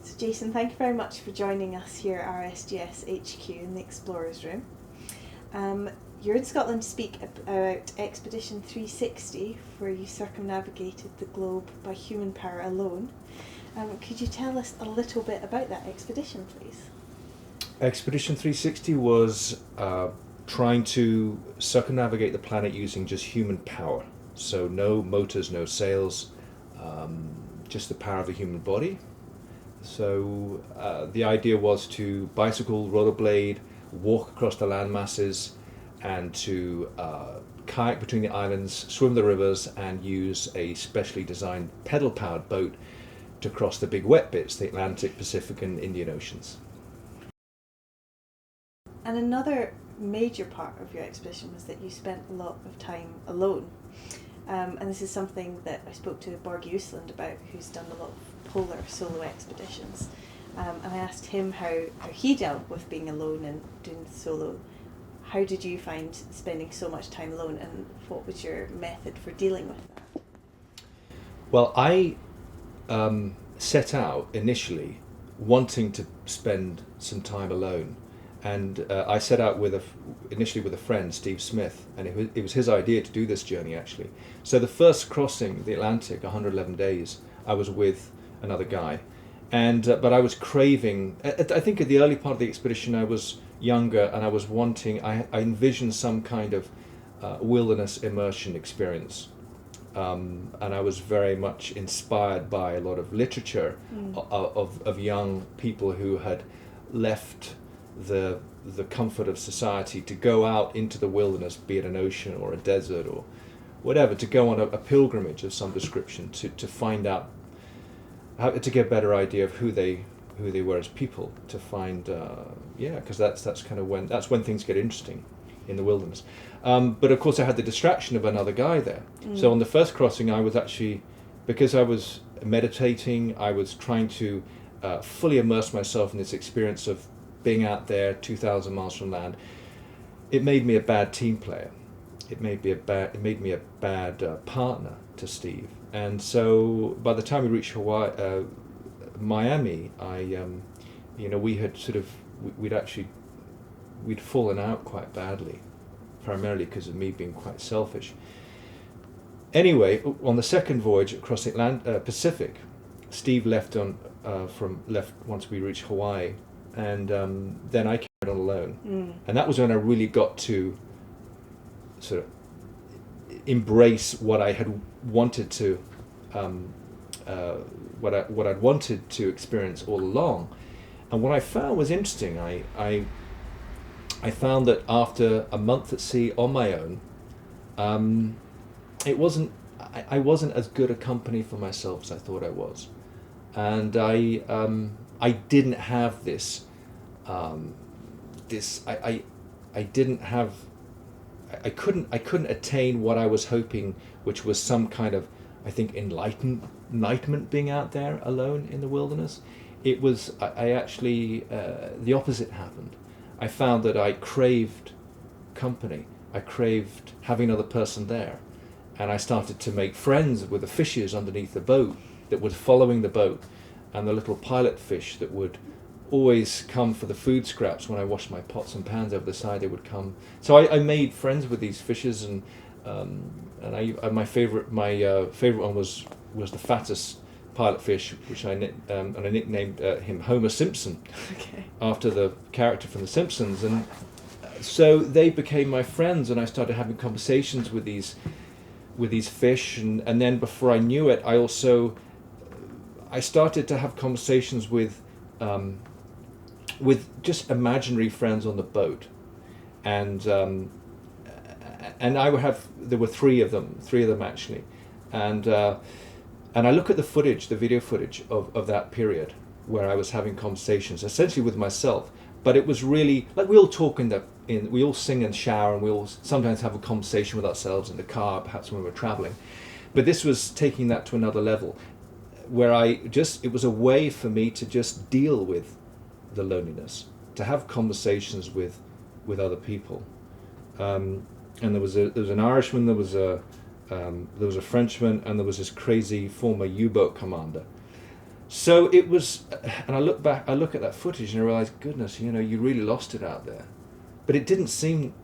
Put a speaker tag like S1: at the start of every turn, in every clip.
S1: So Jason, thank you very much for joining us here at RSGS HQ in the Explorers Room. You're in Scotland to speak about Expedition 360, where you circumnavigated the globe by human power alone. Could you tell us a little bit about that expedition, please?
S2: Expedition 360 was trying to circumnavigate the planet using just human power. So no motors, no sails, just the power of the human body. So the idea was to bicycle, rollerblade, walk across the land masses, and to kayak between the islands, swim the rivers, and use a specially designed pedal-powered boat to cross the big wet bits, the Atlantic, Pacific, and Indian Oceans.
S1: And another major part of your expedition was that you spent a lot of time alone. And this is something that I spoke to Borg Usland about, who's done a lot of polar solo expeditions. And I asked him how he dealt with being alone and doing solo. How did you find spending so much time alone, and what was your method for dealing with that?
S2: Well, I set out initially wanting to spend some time alone. And I set out initially with a friend, Steve Smith, and it was his idea to do this journey, actually. So the first crossing the Atlantic, 111 days, I was with another guy. But I was craving, I think at the early part of the expedition I was younger, and I was wanting, I envisioned some kind of wilderness immersion experience. And I was very much inspired by a lot of literature of young people who had left the comfort of society to go out into the wilderness, be it an ocean or a desert or whatever, to go on a pilgrimage of some description to find out how to get a better idea of who they were as people, to find because that's kind of when things get interesting in the wilderness. But of course I had the distraction of another guy there. So on the first crossing I was actually, because I was meditating, I was trying to fully immerse myself in this experience of being out there 2,000 miles from land. It made me a bad team player. It made me a bad partner to Steve. And so by the time we reached Miami, we had we'd fallen out quite badly, primarily because of me being quite selfish. Anyway, on the second voyage across the Pacific, Steve left once we reached Hawaii. And then I carried on alone. And that was when I really got to sort of embrace what I had wanted to, what I'd wanted to experience all along. And what I found was interesting. I found that after a month at sea on my own, I wasn't as good a company for myself as I thought I was, and I didn't have this. I couldn't attain what I was hoping, which was some kind of, I think, enlightenment being out there alone in the wilderness. It was, the opposite happened. I found that I craved company. I craved having another person there. And I started to make friends with the fishes underneath the boat that were following the boat, and the little pilot fish that would always come for the food scraps when I washed my pots and pans over the side. They would come. So I made friends with these fishes, and my favorite one was the fattest pilot fish, which I nicknamed him Homer Simpson, after the character from The Simpsons. And so they became my friends, and I started having conversations with these fish, and then before I knew it, I started to have conversations with just imaginary friends on the boat, and there were three of them actually, and I look at the video footage of that period where I was having conversations essentially with myself, but it was really like we all talk we all sing and shower, and we all sometimes have a conversation with ourselves in the car, perhaps when we're traveling, but this was taking that to another level, where it was a way for me to just deal with the loneliness, to have conversations with other people. And there was an Irishman, there was a Frenchman, and there was this crazy former U-boat commander. So it was, and I look at that footage and I realize, goodness, you know, you really lost it out there. But it didn't seem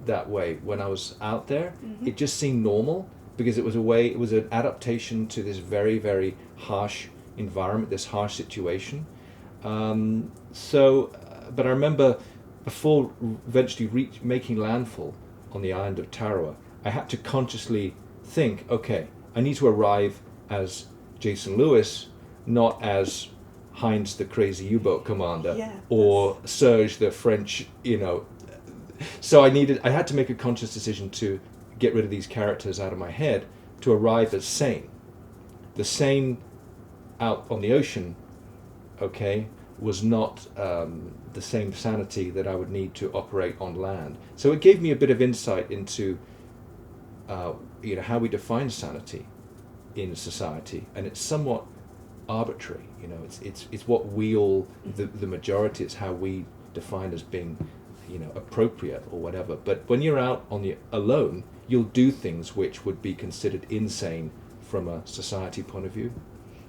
S2: that way when I was out there.
S1: Mm-hmm.
S2: It just seemed normal because it was an adaptation to this very, very harsh environment, this harsh situation. But I remember before eventually making landfall on the island of Tarawa, I had to consciously think, okay, I need to arrive as Jason Lewis, not as Heinz the crazy U-boat commander, or Serge the French, you know. So I had to make a conscious decision to get rid of these characters out of my head to arrive as sane. The sane out on the ocean, okay, was not the same sanity that I would need to operate on land. So it gave me a bit of insight into how we define sanity in society, and it's somewhat arbitrary. You know, it's what we all, the majority, it's how we define as being, you know, appropriate or whatever. But when you're out alone, you'll do things which would be considered insane from a society point of view.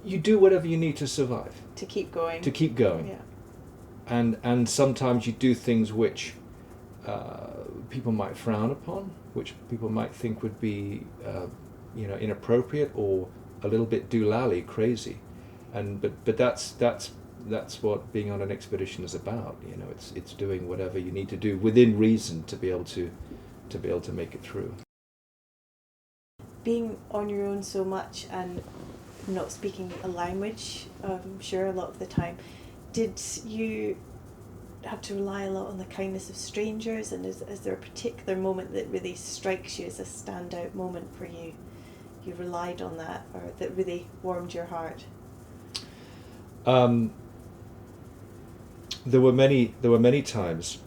S2: You do whatever you need to survive.
S1: To keep going.
S2: Yeah. And sometimes you do things which people might frown upon, which people might think would be inappropriate or a little bit doolally, crazy. But that's what being on an expedition is about. You know, it's doing whatever you need to do within reason to be able to make it through.
S1: Being on your own so much and not speaking a language, I'm sure a lot of the time, did you have to rely a lot on the kindness of strangers, and is there a particular moment that really strikes you as a standout moment for you? You relied on that, or that really warmed your heart?
S2: There were many times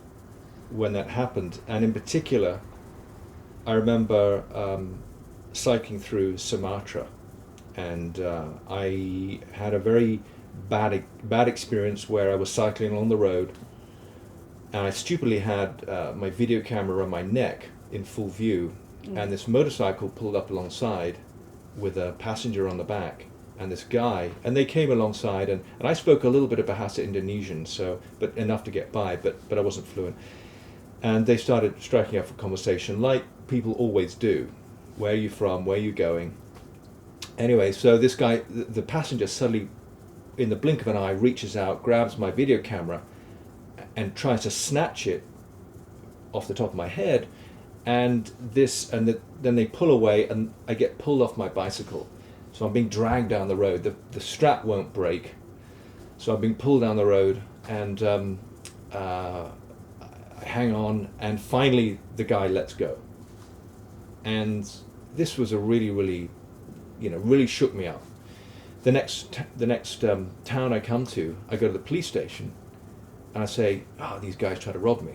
S2: when that happened, and in particular, I remember cycling through Sumatra, and I had a very bad experience where I was cycling along the road, and I stupidly had my video camera on my neck in full view, and this motorcycle pulled up alongside with a passenger on the back and this guy, and they came alongside, and I spoke a little bit of Bahasa Indonesian, but enough to get by, but I wasn't fluent. And they started striking up a conversation like people always do. Where are you from? Where are you going? Anyway, so this guy, the passenger, suddenly, in the blink of an eye, reaches out, grabs my video camera, and tries to snatch it off the top of my head, then they pull away, and I get pulled off my bicycle. So I'm being dragged down the road. The strap won't break, so I'm being pulled down the road, and I hang on, and finally the guy lets go. And this was a really shook me up. The next town I come to, I go to the police station, and I say, these guys try to rob me.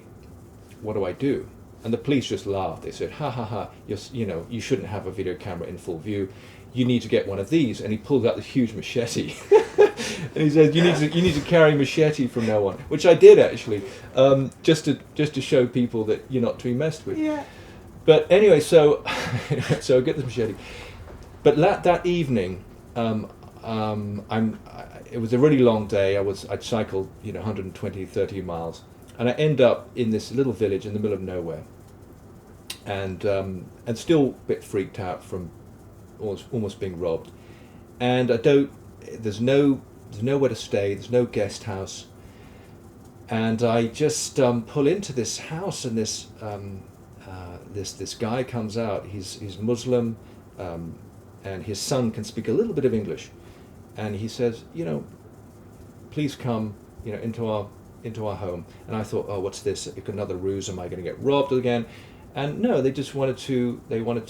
S2: What do I do? And the police just laughed. They said, ha ha ha, you shouldn't have a video camera in full view. You need to get one of these. And he pulled out this huge machete. And he said, you need to carry a machete from now on, which I did actually, just to show people that you're not to be messed with.
S1: Yeah.
S2: But anyway, so I get this machete. But that evening, it was a really long day. I'd cycled 120, 30 miles, and I end up in this little village in the middle of nowhere, and still a bit freaked out from almost being robbed. And there's nowhere to stay. There's no guest house, and I just pull into this house, and this guy comes out. He's Muslim, and his son can speak a little bit of English, and he says, please come, into our home. And I thought, oh, what's this? Another ruse? Am I going to get robbed again? And no, they just wanted to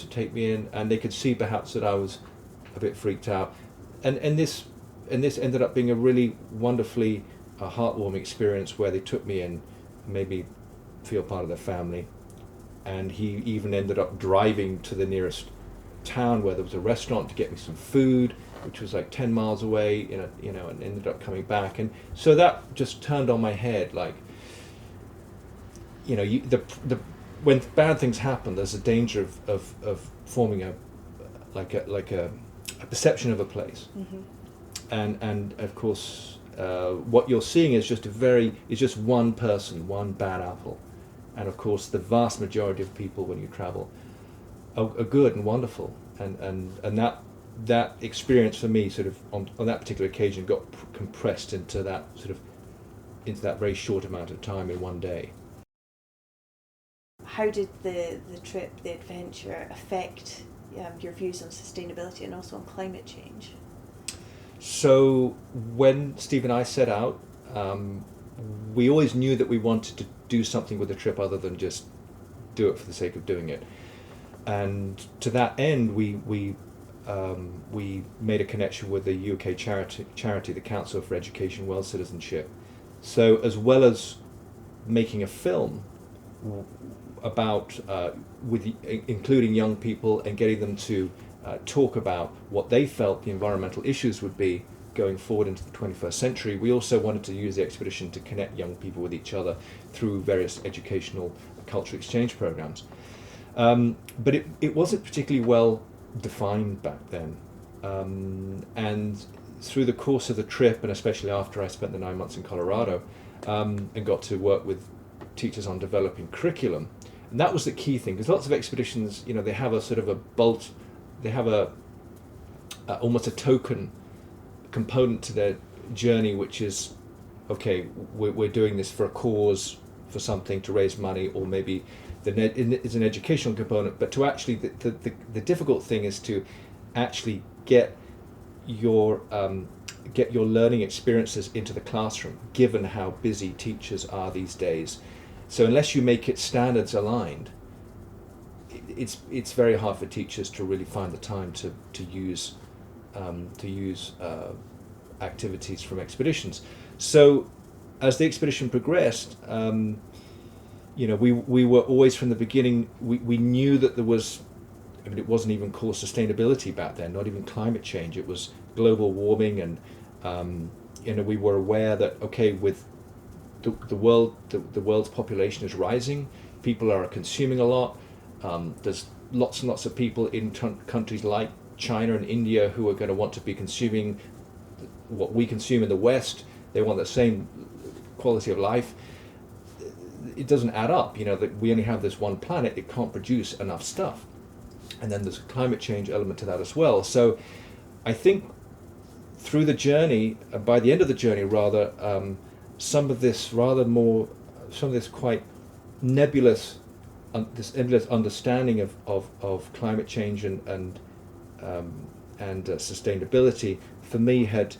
S2: take me in, and they could see perhaps that I was a bit freaked out, and this ended up being a really wonderfully heartwarming experience where they took me in, made me feel part of their family, and he even ended up driving to the nearest town where there was a restaurant to get me some food, which was like 10 miles away, and ended up coming back. And so that just turned on my head, like, when bad things happen, there's a danger of forming a perception of a place.
S1: Mm-hmm.
S2: and of course, what you're seeing is just one person, one bad apple, and of course, the vast majority of people when you travel are good and wonderful, and that experience for me, sort of on that particular occasion, got compressed into that very short amount of time in one day.
S1: How did the trip, the adventure, affect your views on sustainability and also on climate change?
S2: So when Steve and I set out, we always knew that we wanted to do something with the trip other than just do it for the sake of doing it. And to that end, we made a connection with the UK charity, the Council for Education, World Citizenship. So as well as making a film about including young people and getting them to talk about what they felt the environmental issues would be going forward into the 21st century, we also wanted to use the expedition to connect young people with each other through various educational cultural exchange programs. But it wasn't particularly well defined back then. And through the course of the trip, and especially after I spent the 9 months in Colorado, and got to work with teachers on developing curriculum, and that was the key thing, because lots of expeditions, they have a sort of a bolt, they have almost a token component to their journey, which is, okay, we're doing this for a cause, for something, to raise money, or maybe it's an educational component. But to actually, the difficult thing is to actually get your learning experiences into the classroom, given how busy teachers are these days. So unless you make it standards aligned, it's very hard for teachers to really find the time to use activities from expeditions. So as the expedition progressed, we were always, from the beginning, we knew that there was, it wasn't even called sustainability back then, not even climate change, it was global warming, and we were aware that, okay, with the world's population is rising, people are consuming a lot, there's lots and lots of people in countries like China and India who are going to want to be consuming what we consume in the West. They want the same quality of life. It doesn't add up, that we only have this one planet, it can't produce enough stuff. And then there's a climate change element to that as well. So I think through the journey, by the end of the journey rather, some of this quite nebulous understanding of climate change and sustainability, for me, had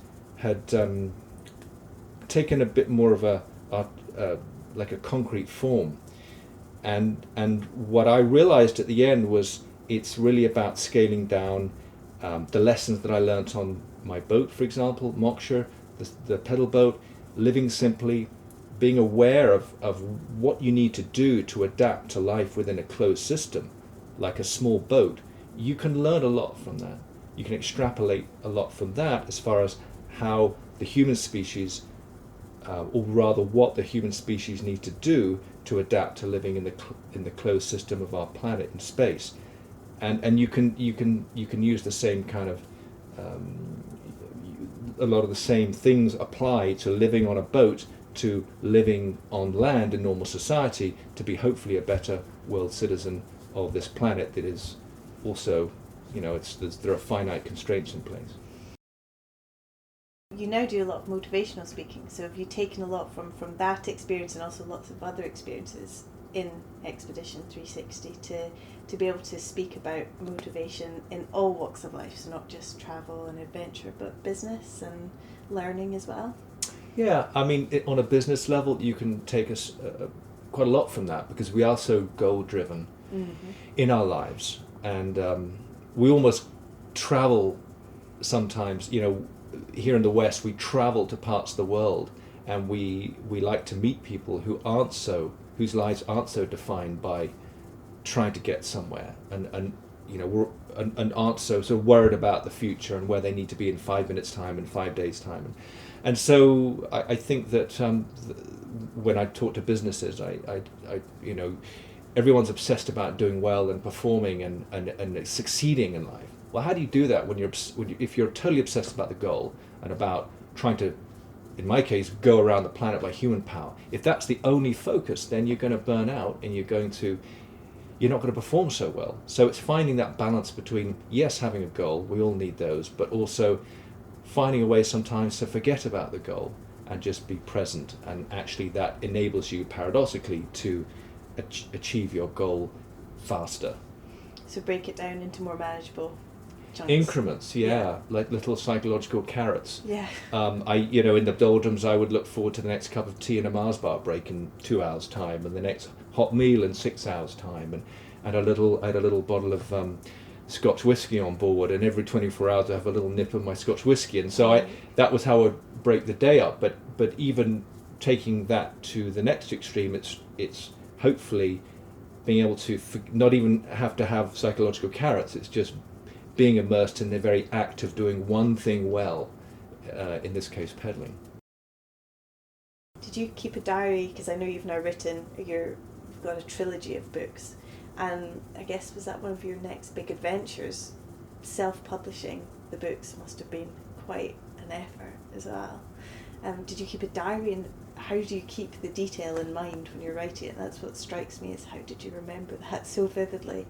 S2: taken a bit more of a concrete form, and what I realized at the end was it's really about scaling down the lessons that I learnt on my boat, for example, Moksha, the pedal boat, living simply, being aware of what you need to do to adapt to life within a closed system, like a small boat. You can learn a lot from that. You can extrapolate a lot from that as far as how the human species, or rather what the human species need to do to adapt to living in the closed system of our planet in space. And you can use the same kind of a lot of the same things apply to living on a boat to living on land in normal society, to be hopefully a better world citizen of this planet that is also, there are finite constraints in place.
S1: You now do a lot of motivational speaking, so have you taken a lot from that experience and also lots of other experiences in Expedition 360 to be able to speak about motivation in all walks of life, so not just travel and adventure, but business and learning as well?
S2: Yeah, I mean, on a business level, you can take us quite a lot from that, because we are so goal-driven in our lives, and we almost travel sometimes. Here in the West, we travel to parts of the world, and we like to meet people whose lives aren't so defined by trying to get somewhere, and aren't so worried about the future and where they need to be in 5 minutes' time and 5 days' time. And so I think that when I talk to businesses, I everyone's obsessed about doing well and performing and succeeding in life. Well, how do you do that if you're totally obsessed about the goal and about trying to, in my case, go around the planet by human power? If that's the only focus, then you're going to burn out and you're not going to perform so well. So it's finding that balance between, yes, having a goal, we all need those, but also finding a way sometimes to forget about the goal and just be present, and actually that enables you paradoxically to achieve your goal faster.
S1: So break it down into more manageable chunks.
S2: Increments, yeah, like little psychological carrots.
S1: Yeah.
S2: In the doldrums, I would look forward to the next cup of tea and a Mars bar break in 2 hours' time, and the next hot meal in 6 hours' time, and I had a little bottle of Scotch whiskey on board, and every 24 hours I have a little nip of my Scotch whiskey, and so that was how I would break the day up. But even taking that to the next extreme, it's hopefully being able to not even have to have psychological carrots. It's just being immersed in the very act of doing one thing well, in this case pedaling.
S1: Did you keep a diary? Because I know you've now you've got a trilogy of books, and I guess, was that one of your next big adventures? Self-publishing the books must have been quite an effort as well. Did you keep a diary, and how do you keep the detail in mind when you're writing it? That's what strikes me, is how did you remember that so vividly?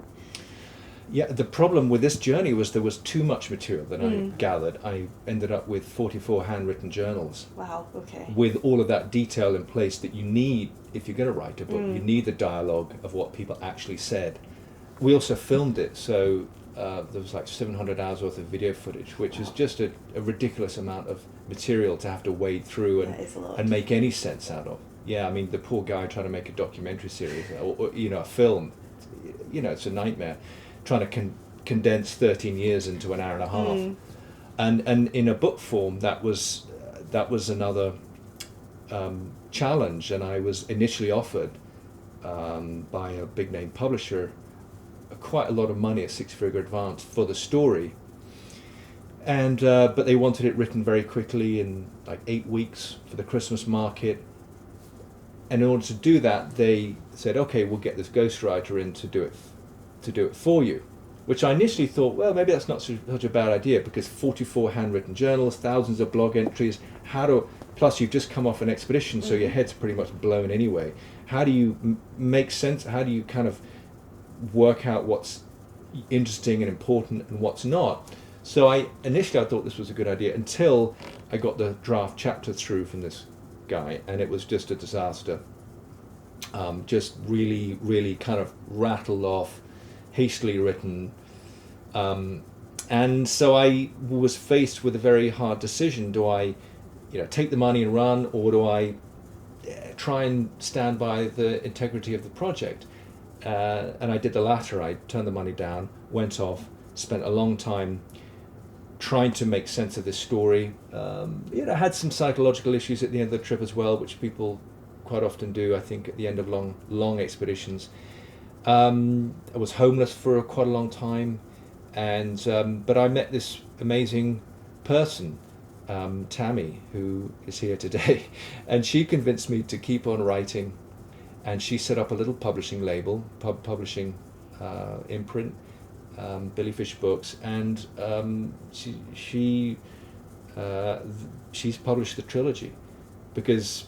S2: Yeah, the problem with this journey was there was too much material that I gathered. I ended up with 44 handwritten journals.
S1: Wow, okay.
S2: With all of that detail in place that you need if you're going to write a book. You need the dialogue of what people actually said. We also filmed it, so there was like 700 hours worth of video footage, which is just a ridiculous amount of material to have to wade through and make any sense out of. Yeah, I mean, the poor guy trying to make a documentary series or a film, it's a nightmare. Trying to condense 13 years into an hour and a half, and in a book form, that was another challenge. And I was initially offered by a big name publisher quite a lot of money, a 6-figure advance for the story, and but they wanted it written very quickly in like 8 weeks for the Christmas market. And in order to do that, they said, okay, we'll get this ghostwriter in to do it for you, which I initially thought, well, maybe that's not such a bad idea, because 44 handwritten journals, thousands of blog entries, plus you've just come off an expedition, so your head's pretty much blown anyway. How do you make sense? How do you kind of work out what's interesting and important and what's not? So initially I thought this was a good idea, until I got the draft chapter through from this guy, and it was just a disaster. Just really, really kind of rattled off, hastily written, and so I was faced with a very hard decision. Do I take the money and run, or do I try and stand by the integrity of the project? And I did the latter. I turned the money down, went off, spent a long time trying to make sense of this story. I had some psychological issues at the end of the trip as well, which people quite often do, I think, at the end of long expeditions. I was homeless for quite a long time, and but I met this amazing person, Tammy, who is here today, and she convinced me to keep on writing, and she set up a little publishing label, publishing imprint, Billy Fish Books, and she's published the trilogy, because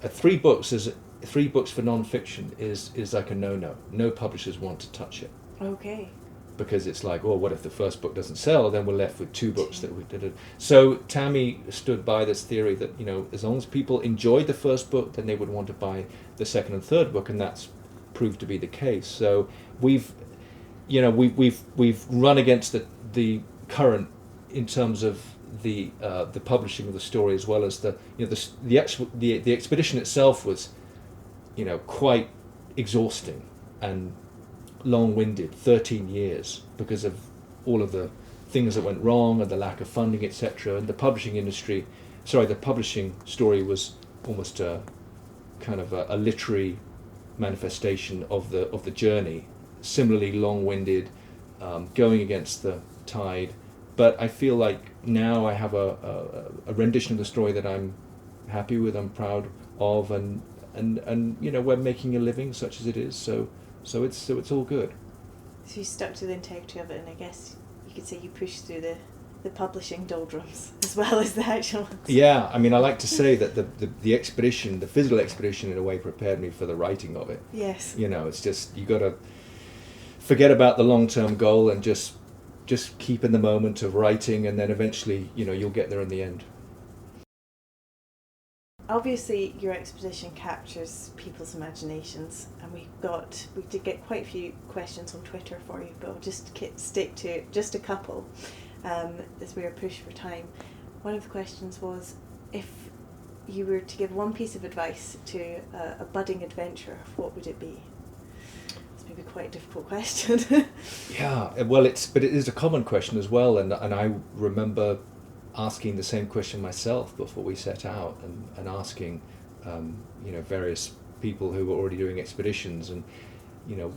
S2: 3 books for non-fiction is like a no-no. No publishers want to touch it.
S1: Okay.
S2: Because it's like, well, what if the first book doesn't sell? Then we're left with 2 books that we did it. So Tammy stood by this theory that as long as people enjoyed the first book, then they would want to buy the second and third book, and that's proved to be the case. So we've run against the current in terms of the publishing of the story, as well as the expedition itself was quite exhausting and long-winded, 13 years, because of all of the things that went wrong and the lack of funding, etc. And the publishing story was almost a kind of a literary manifestation of the journey, similarly long-winded, going against the tide. But I feel like now I have a rendition of the story that I'm happy with, I'm proud of, and we're making a living, such as it is. So it's all good.
S1: So you stuck to the integrity of it, and I guess you could say you pushed through the publishing doldrums as well as the actual ones.
S2: Yeah, I mean, I like to say that the expedition, the physical expedition, in a way, prepared me for the writing of it.
S1: Yes.
S2: You know, it's just, you got to forget about the long-term goal and just keep in the moment of writing, and then eventually, you know, you'll get there in the end.
S1: Obviously, your expedition captures people's imaginations, and we did get quite a few questions on Twitter for you, but I'll just stick to just a couple as we are pushed for time. One of the questions was, if you were to give one piece of advice to a budding adventurer, what would it be? It's maybe quite a difficult question.
S2: Yeah, well, but it is a common question as well, and I remember asking the same question myself before we set out, and asking you know, various people who were already doing expeditions, and you know,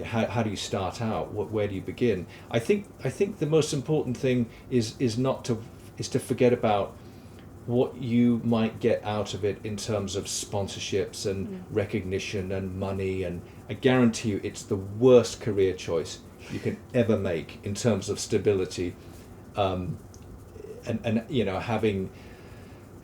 S2: how do you start out? Where do you begin? I think the most important thing is to forget about what you might get out of it in terms of sponsorships and recognition and money, and I guarantee you it's the worst career choice you can ever make in terms of stability. And you know, having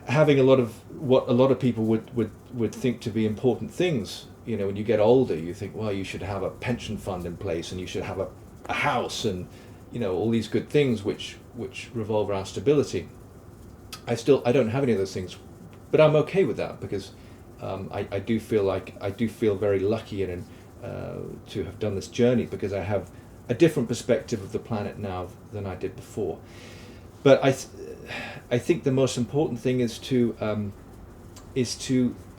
S2: a lot of what a lot of people would think to be important things. You know, when you get older, you think, well, you should have a pension fund in place, and you should have a house, and you know, all these good things which revolve around stability. I don't have any of those things, but I'm okay with that, because I do feel very lucky and to have done this journey, because I have a different perspective of the planet now than I did before. But I think the most important thing is to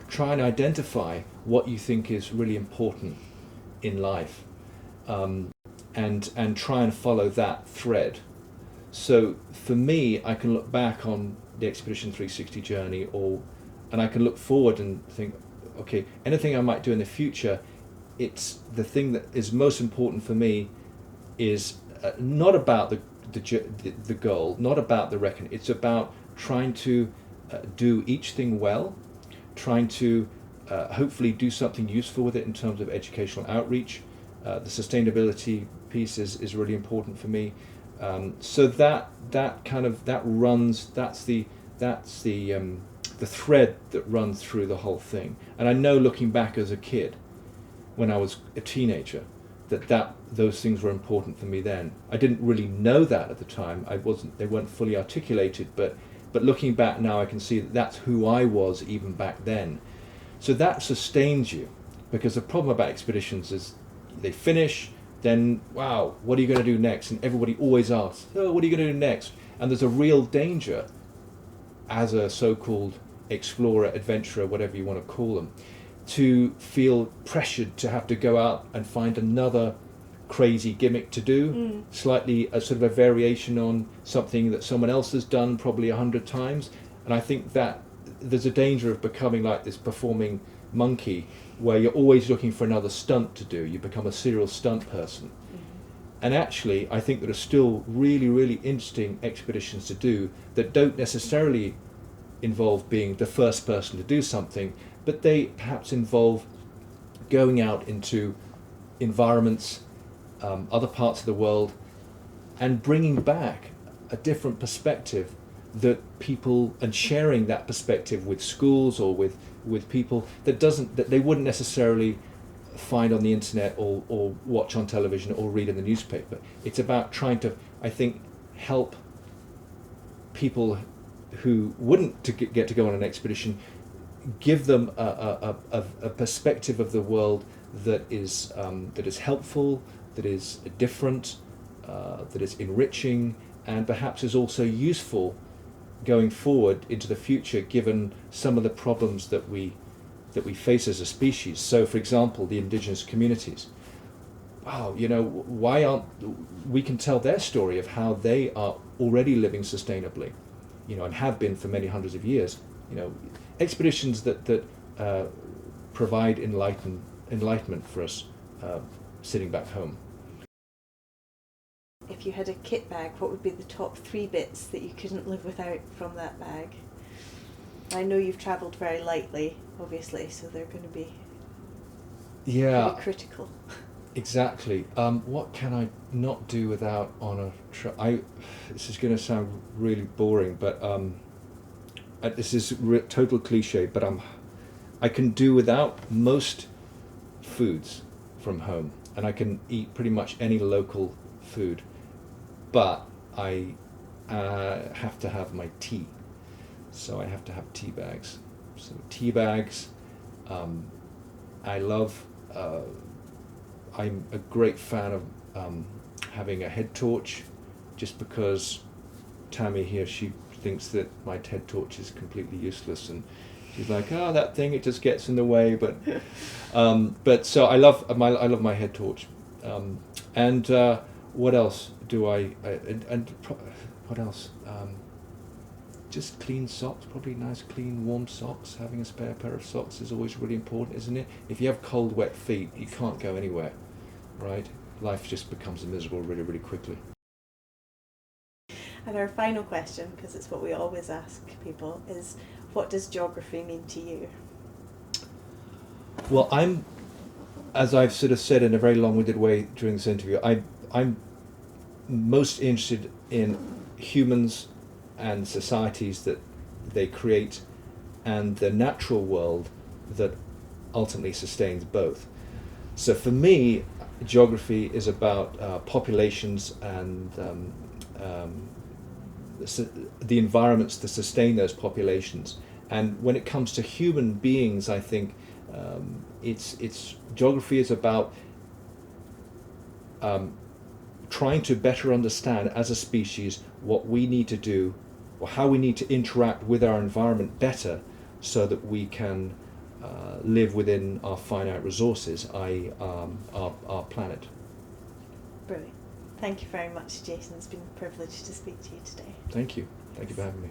S2: try and identify what you think is really important in life, and try and follow that thread. So for me, I can look back on the Expedition 360 journey, and I can look forward and think, okay, anything I might do in the future, it's the thing that is most important for me is not about the goal, not about the reckon. It's about trying to do each thing well, trying to hopefully do something useful with it in terms of educational outreach. The sustainability piece is really important for me. So that's the thread that runs through the whole thing. And I know, looking back as a kid, when I was a teenager, that those things were important for me then. I didn't really know that at the time. They weren't fully articulated, but looking back now, I can see that that's who I was even back then. So that sustains you, because the problem about expeditions is they finish, then wow, what are you going to do next? And everybody always asks, oh, what are you going to do next? And there's a real danger as a so-called explorer, adventurer, whatever you want to call them, to feel pressured to have to go out and find another crazy gimmick to do, slightly a sort of a variation on something that someone else has done probably 100 times. And I think that there's a danger of becoming like this performing monkey, where you're always looking for another stunt to do. You become a serial stunt person. And actually, I think there are still really, really interesting expeditions to do that don't necessarily involve being the first person to do something, but they perhaps involve going out into environments, other parts of the world, and bringing back a different perspective that people, and sharing that perspective with schools or with people that they wouldn't necessarily find on the internet or watch on television or read in the newspaper. It's about trying to, I think, help people who wouldn't get to go on an expedition, give them a perspective of the world that is helpful, that is different, that is enriching, and perhaps is also useful going forward into the future, given some of the problems that we face as a species. So, for example, the indigenous communities. Wow, why aren't we can tell their story of how they are already living sustainably, and have been for many hundreds of years. Expeditions that provide enlightenment for us sitting back home.
S1: If you had a kit bag, what would be the top 3 bits that you couldn't live without from that bag? I know you've travelled very lightly, obviously, so they're going to be pretty critical.
S2: Exactly. What can I not do without on a trip? This is going to sound really boring, but this is total cliche. But I can do without most foods from home, and I can eat pretty much any local food. But I have to have my tea, so I have to have tea bags. So tea bags. I love. I'm a great fan of having a head torch, just because Tammy here, she thinks that my head torch is completely useless, and she's like, "Oh, that thing, it just gets in the way." But so I love my head torch, and what else do what else? Just clean socks, probably nice, clean, warm socks. Having a spare pair of socks is always really important, isn't it? If you have cold, wet feet, you can't go anywhere, right? Life just becomes miserable really, really quickly.
S1: And our final question, because it's what we always ask people, is what does geography mean to you?
S2: Well, as I've sort of said in a very long-winded way during this interview, I'm most interested in humans and societies that they create, and the natural world that ultimately sustains both. So for me, geography is about populations and the environments that sustain those populations. And when it comes to human beings, I think it's geography is about trying to better understand as a species what we need to do, or how we need to interact with our environment better, so that we can live within our finite resources, i.e. Our planet.
S1: Brilliant. Thank you very much, Jason. It's been a privilege to speak to you today.
S2: Thank you. Thank you for having me.